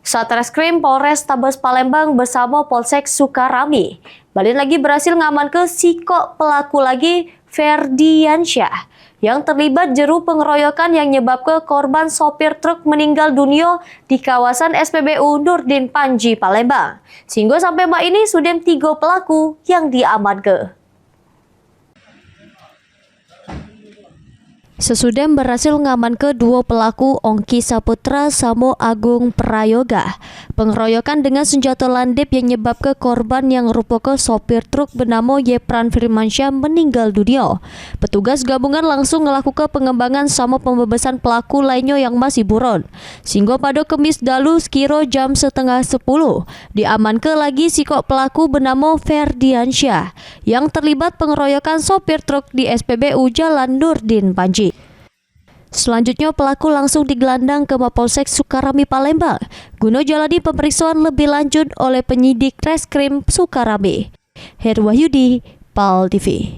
Satreskrim Polrestabes Palembang bersama Polsek Sukarami balik lagi berhasil ngamankan siko pelaku lagi Ferdiansyah yang terlibat jeru pengeroyokan yang menyebabkan korban sopir truk meninggal dunia di kawasan SPBU Nurdin Panji Palembang. Sehingga sampai mak ini sudah 3 pelaku yang diamankan. Sesudah berhasil ngamankan 2 pelaku Ongki Saputra Samo Agung Prayoga, pengeroyokan dengan senjata landep yang menyebabkan korban yang merupakan sopir truk bernama Yepran Firmansyah meninggal dunia. Petugas gabungan langsung melakukan pengembangan sama pembebasan pelaku lainnya yang masih buron. Sehingga pada Kamis dalu sekira jam 9:30 diamankan lagi sikok pelaku bernama Ferdiansyah yang terlibat pengeroyokan sopir truk di SPBU Jalan Nurdin Panji. Selanjutnya pelaku langsung digelandang ke Mapolsek Sukarami Palembang guna jalani pemeriksaan lebih lanjut oleh penyidik Reskrim Sukarami. Herwahyudi, PAL TV.